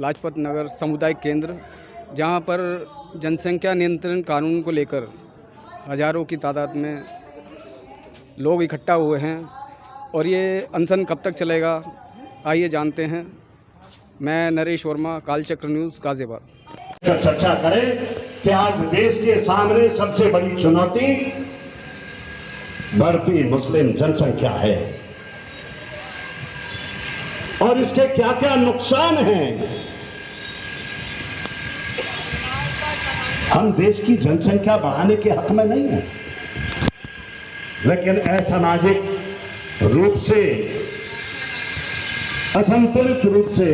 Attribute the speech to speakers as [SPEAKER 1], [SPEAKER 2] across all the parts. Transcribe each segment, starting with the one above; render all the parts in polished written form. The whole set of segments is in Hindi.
[SPEAKER 1] लाजपत नगर सामुदायिक केंद्र, जहां पर जनसंख्या नियंत्रण कानून को लेकर हज़ारों की तादाद में लोग इकट्ठा हुए हैं और ये अनशन कब तक चलेगा, आइए जानते हैं। मैं नरेश वर्मा, कालचक्र न्यूज़, गाजियाबाद।
[SPEAKER 2] चर्चा करें कि आज देश के सामने सबसे बड़ी चुनौती बढ़ती मुस्लिम जनसंख्या है और इसके क्या क्या नुकसान हैं। हम देश की जनसंख्या बढ़ाने के हक में नहीं हैं, लेकिन असामाजिक रूप से, असंतुलित रूप से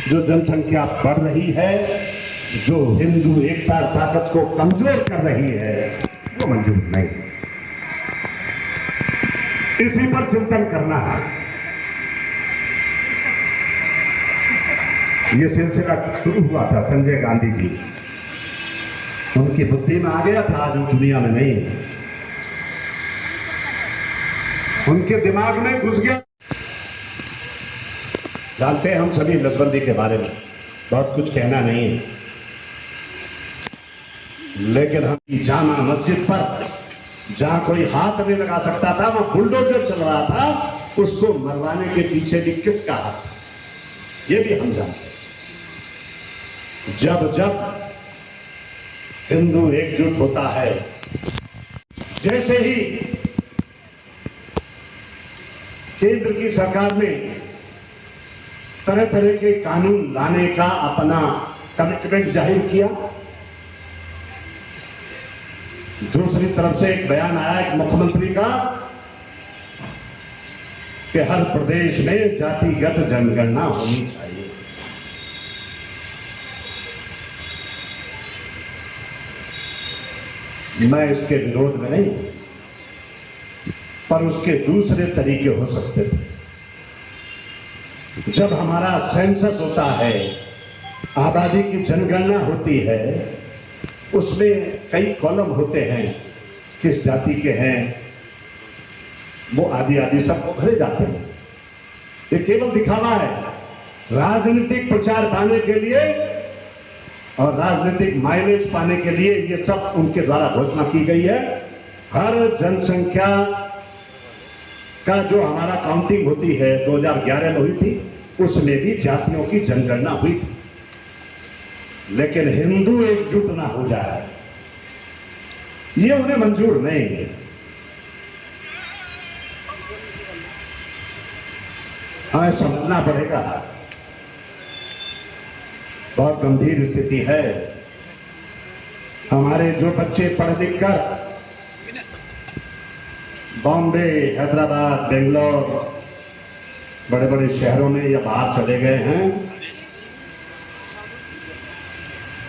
[SPEAKER 2] जो जनसंख्या बढ़ रही है, जो हिंदू एकता ताकत को कमजोर कर रही है, वो मंजूर नहीं। इसी पर चिंतन करना है। ये सिलसिला शुरू हुआ था संजय गांधी जी, उनकी बुद्धि में आ गया था, आज वो दुनिया में नहीं, उनके दिमाग में घुस गया। जानते हैं हम सभी नसबंदी के बारे में, बहुत कुछ कहना नहीं है, लेकिन हम जामा मस्जिद पर जहां कोई हाथ नहीं लगा सकता था, वहां बुलडोजर चल रहा था, उसको मरवाने के पीछे भी किसका हाथ, ये भी हम जानते हैं। जब जब हिंदू एकजुट होता है, जैसे ही केंद्र की सरकार ने तरह तरह के कानून लाने का अपना कमिटमेंट जाहिर किया, दूसरी तरफ से एक बयान आया एक मुख्यमंत्री का कि हर प्रदेश में जातिगत जनगणना होनी चाहिए। मैं इसके विरोध में नहीं, पर उसके दूसरे तरीके हो सकते थे। जब हमारा सेंसस होता है, आबादी की जनगणना होती है, उसमें कई कॉलम होते हैं, किस जाति के हैं वो आदि आदि सबको भरे जाते हैं। ये केवल दिखावा है, राजनीतिक प्रचार पाने के लिए और राजनीतिक माइलेज पाने के लिए ये सब उनके द्वारा घोषणा की गई है। हर जनसंख्या का जो हमारा काउंटिंग होती है 2011 में हुई थी, उसमें भी जातियों की जनगणना हुई थी, लेकिन हिंदू एकजुट ना हो जाए, ये उन्हें मंजूर नहीं है। हमें समझना पड़ेगा, बहुत गंभीर स्थिति है। हमारे जो बच्चे पढ़ लिख कर बॉम्बे, हैदराबाद, बेंगलोर, बड़े बड़े शहरों में या बाहर चले गए हैं,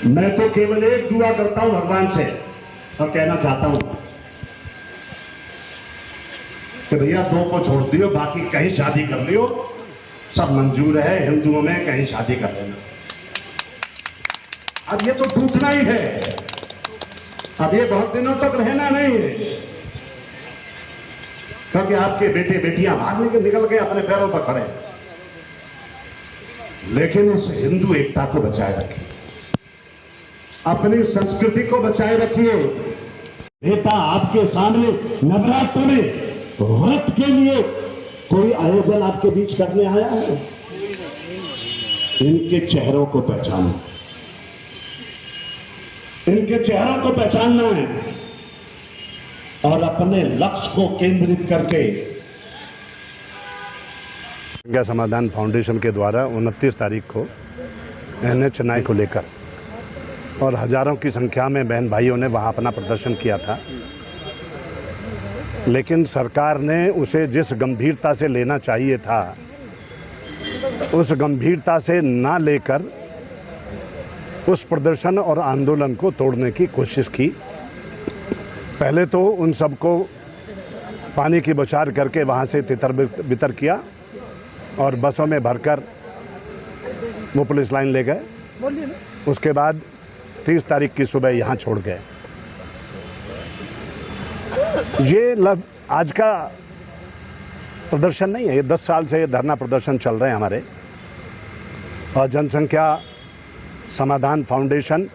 [SPEAKER 2] मैं तो केवल एक दुआ करता हूं भगवान से और कहना चाहता हूं कि भैया दो को छोड़ दियो, बाकी कहीं शादी कर लियो, सब मंजूर है, हिंदुओं में कहीं शादी कर लेना। अब ये तो टूटना ही है, अब ये बहुत दिनों तक रहना नहीं है, क्योंकि आपके बेटे बेटियां भागने के निकल गए, अपने पैरों पर खड़े। लेकिन उस हिंदू एकता को बचाए रखिए, अपनी संस्कृति को बचाए रखिए। बेटा आपके सामने नवरात्र में व्रत के लिए कोई आयोजन आपके बीच करने आया है, इनके चेहरों को पहचानो, इनके चेहरों को पहचानना है और अपने लक्ष्य को केंद्रित करके।
[SPEAKER 3] गंगा समाधान फाउंडेशन के द्वारा 29 तारीख को NH चेन्नई को लेकर और हजारों की संख्या में बहन भाइयों ने वहां अपना प्रदर्शन किया था, लेकिन सरकार ने उसे जिस गंभीरता से लेना चाहिए था, उस गंभीरता से ना लेकर उस प्रदर्शन और आंदोलन को तोड़ने की कोशिश की। पहले तो उन सबको पानी की बौछार करके वहाँ से तितर बितर किया और बसों में भरकर वो पुलिस लाइन ले गए। उसके बाद 30 तारीख की सुबह यहाँ छोड़ गए। ये आज का प्रदर्शन नहीं है, ये 10 साल से ये धरना प्रदर्शन चल रहे हैं हमारे। और जनसंख्या समाधान फाउंडेशन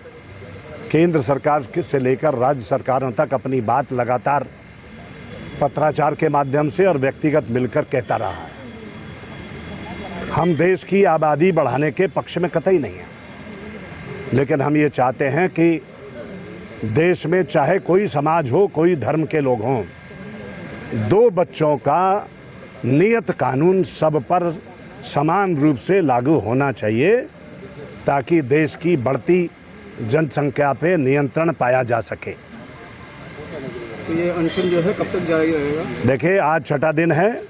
[SPEAKER 3] केंद्र सरकार से लेकर राज्य सरकारों तक अपनी बात लगातार पत्राचार के माध्यम से और व्यक्तिगत मिलकर कहता रहा है। हम देश की आबादी बढ़ाने के पक्ष में कतई नहीं हैं, लेकिन हम ये चाहते हैं कि देश में चाहे कोई समाज हो, कोई धर्म के लोग हों, 2 बच्चों का नियत कानून सब पर समान रूप से लागू होना चाहिए, ताकि देश की बढ़ती जनसंख्या पे नियंत्रण पाया जा सके।
[SPEAKER 1] तो ये अनशन जो है कब तक जारी रहेगा?
[SPEAKER 3] देखिए, आज 6ठा दिन है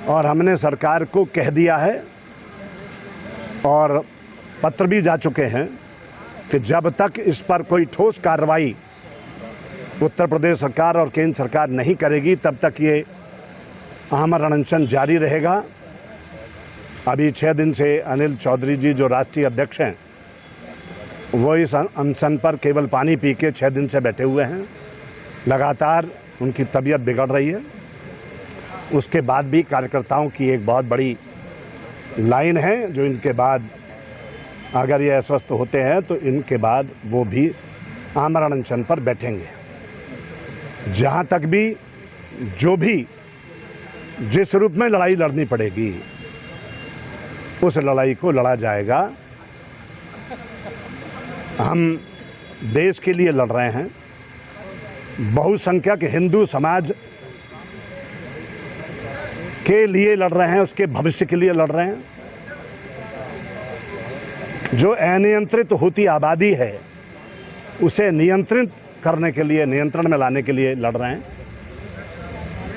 [SPEAKER 3] और हमने सरकार को कह दिया है और पत्र भी जा चुके हैं कि जब तक इस पर कोई ठोस कार्रवाई उत्तर प्रदेश सरकार और केंद्र सरकार नहीं करेगी, तब तक ये आमरण अनशन जारी रहेगा। अभी 6 दिन से अनिल चौधरी जी जो राष्ट्रीय अध्यक्ष हैं, वो इस अनशन पर केवल पानी पी के 6 दिन से बैठे हुए हैं। लगातार उनकी तबीयत बिगड़ रही है। उसके बाद भी कार्यकर्ताओं की एक बहुत बड़ी लाइन है, जो इनके बाद अगर ये अस्वस्थ होते हैं तो इनके बाद वो भी आमरण अनशन पर बैठेंगे। जहाँ तक भी जो भी जिस रूप में लड़ाई लड़नी पड़ेगी, उस लड़ाई को लड़ा जाएगा। हम देश के लिए लड़ रहे हैं, बहुसंख्यक हिंदू समाज के लिए लड़ रहे हैं, उसके भविष्य के लिए लड़ रहे हैं। जो अनियंत्रित होती आबादी है, उसे नियंत्रित करने के लिए, नियंत्रण में लाने के लिए लड़ रहे हैं।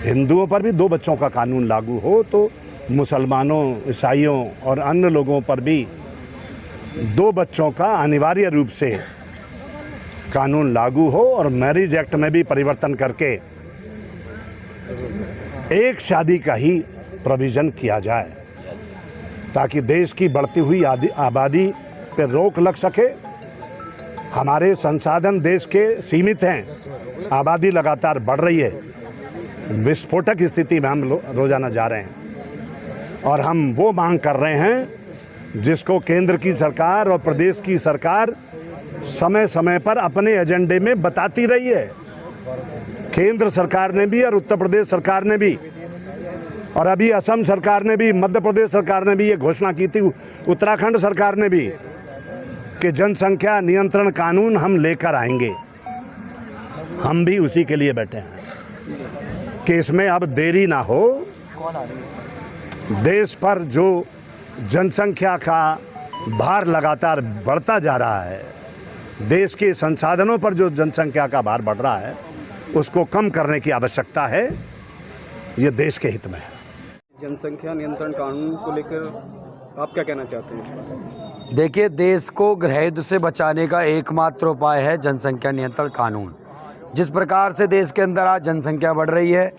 [SPEAKER 3] हिंदुओं पर भी 2 बच्चों का कानून लागू हो, तो मुसलमानों, ईसाइयों और अन्य लोगों पर भी 2 बच्चों का अनिवार्य रूप से कानून लागू हो और मैरिज एक्ट में भी परिवर्तन करके एक शादी का ही प्रोविज़न किया जाए, ताकि देश की बढ़ती हुई आबादी पर रोक लग सके। हमारे संसाधन देश के सीमित हैं, आबादी लगातार बढ़ रही है, विस्फोटक स्थिति में हम रोजाना जा रहे हैं और हम वो मांग कर रहे हैं जिसको केंद्र की सरकार और प्रदेश की सरकार समय समय पर अपने एजेंडे में बताती रही है। केंद्र सरकार ने भी और उत्तर प्रदेश सरकार ने भी और अभी असम सरकार ने भी, मध्य प्रदेश सरकार ने भी ये घोषणा की थी, उत्तराखंड सरकार ने भी, कि जनसंख्या नियंत्रण कानून हम लेकर आएंगे। हम भी उसी के लिए बैठे हैं कि इसमें अब देरी ना हो। देश पर जो जनसंख्या का भार लगातार बढ़ता जा रहा है, देश के संसाधनों पर जो जनसंख्या का भार बढ़ रहा है, उसको कम करने की आवश्यकता है। ये देश के हित में है।
[SPEAKER 1] जनसंख्या नियंत्रण कानून को लेकर आप क्या कहना चाहते हैं?
[SPEAKER 4] देखिए, देश को गृहयुद्ध से बचाने का एकमात्र उपाय है जनसंख्या नियंत्रण कानून। जिस प्रकार से देश के अंदर आज जनसंख्या बढ़ रही है,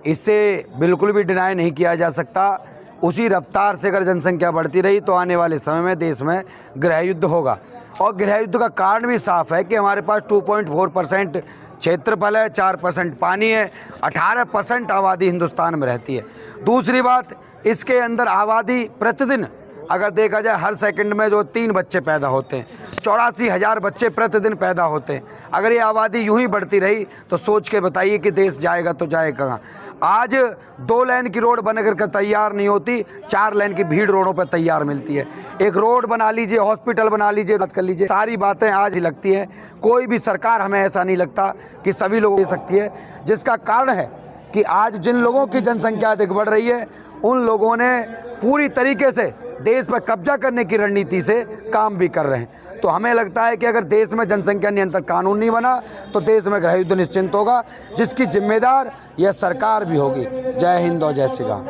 [SPEAKER 4] इससे बिल्कुल भी डिनाई नहीं किया जा सकता। उसी रफ्तार से अगर जनसंख्या बढ़ती रही तो आने वाले समय में देश में गृहयुद्ध होगा। और गृहयुद्ध का कारण भी साफ है कि हमारे पास 2.4% क्षेत्रफल है, 4% पानी है, 18% आबादी हिंदुस्तान में रहती है। दूसरी बात, इसके अंदर आबादी प्रतिदिन अगर देखा जाए हर सेकंड में जो 3 बच्चे पैदा होते हैं, 84,000 बच्चे प्रतिदिन पैदा होते हैं। अगर ये आबादी यूं ही बढ़ती रही तो सोच के बताइए कि देश जाएगा तो जाएगा कहाँ। आज 2 लेन की रोड बनकर के तैयार नहीं होती, 4 लेन की भीड़ रोडों पर तैयार मिलती है। एक रोड बना लीजिए, हॉस्पिटल बना लीजिए, बात कर लीजिए, सारी बातें आज ही लगती हैं। कोई भी सरकार, हमें ऐसा नहीं लगता कि सभी लोग दे सकती है। जिसका कारण है कि आज जिन लोगों की जनसंख्या अधिक बढ़ रही है, उन लोगों ने पूरी तरीके से देश पर कब्जा करने की रणनीति से काम भी कर रहे हैं। तो हमें लगता है कि अगर देश में जनसंख्या नियंत्रण कानून नहीं बना तो देश में गृहयुद्ध निश्चिंत होगा, जिसकी जिम्मेदार यह सरकार भी होगी। जय हिंद और जय श्री राम।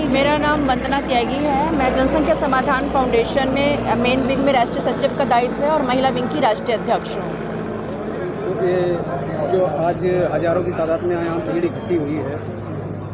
[SPEAKER 5] मेरा नाम वंदना त्यागी है। मैं जनसंख्या समाधान फाउंडेशन में मेन विंग में राष्ट्रीय सचिव का दायित्व है और महिला विंग की राष्ट्रीय अध्यक्ष हूँ।
[SPEAKER 1] ये जो आज हज़ारों की तादाद में यहाँ भीड़ इकट्ठी हुई है,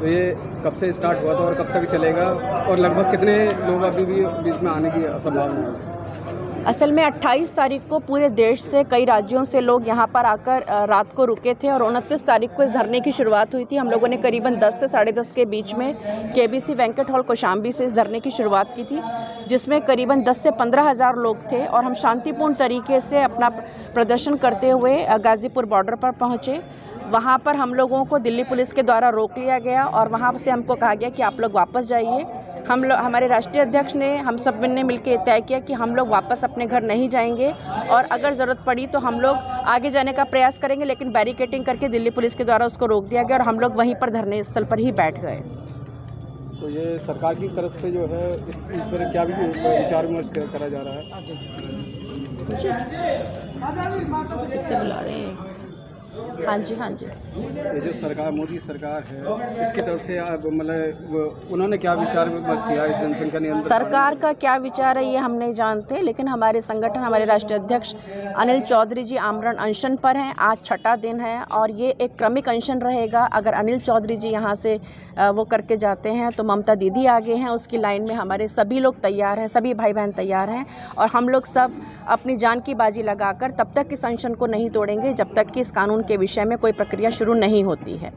[SPEAKER 1] तो ये कब से स्टार्ट हुआ था और कब तक चलेगा, और लगभग कितने लोग अभी भी बीच में आने की संभावना है?
[SPEAKER 5] असल में 28 तारीख को पूरे देश से कई राज्यों से लोग यहाँ पर आकर रात को रुके थे और 29 तारीख को इस धरने की शुरुआत हुई थी। हम लोगों ने करीबन 10 से 10:30 के बीच में केबीसी बैंक्वेट हॉल कौशाम्बी से इस धरने की शुरुआत की थी, जिसमें करीबन 10 से 15 हज़ार लोग थे और हम शांतिपूर्ण तरीके से अपना प्रदर्शन करते हुए गाज़ीपुर बॉर्डर पर पहुँचे। वहाँ पर हम लोगों को दिल्ली पुलिस के द्वारा रोक लिया गया और वहाँ से हमको कहा गया कि आप लोग वापस जाइए। हमारे राष्ट्रीय अध्यक्ष ने हम सब ने मिलकर तय किया कि हम लोग वापस अपने घर नहीं जाएंगे और अगर ज़रूरत पड़ी तो हम लोग आगे जाने का प्रयास करेंगे, लेकिन बैरिकेडिंग करके दिल्ली पुलिस के द्वारा उसको रोक दिया गया और हम लोग वहीं पर धरने स्थल पर ही बैठ गए।
[SPEAKER 1] तो ये सरकार की तरफ से जो है इस पर क्या भी विचार विमर्श करा जा रहा है?
[SPEAKER 5] इससे बुला रहे हैं। हाँ जी, हाँ जी।
[SPEAKER 1] ये जो सरकार, मोदी सरकार है, इसकी तरफ से मतलब उन्होंने क्या विचार विमर्श किया इस जनसंख्या नियंत्रण?
[SPEAKER 5] सरकार का क्या विचार है ये हम नहीं जानते, लेकिन हमारे संगठन, हमारे राष्ट्रीय अध्यक्ष अनिल चौधरी जी आमरण अनशन पर हैं। आज 6ठा दिन है और ये एक क्रमिक अनशन रहेगा। अगर अनिल चौधरी जी यहाँ से वो करके जाते हैं तो ममता दीदी आगे हैं उसकी लाइन में। हमारे सभी लोग तैयार हैं, सभी भाई बहन तैयार हैं और हम लोग सब अपनी जान की बाजी लगाकर तब तक इस अनशन को नहीं तोड़ेंगे जब तक कि इस कानून के विषय में कोई प्रक्रिया शुरू नहीं होती है।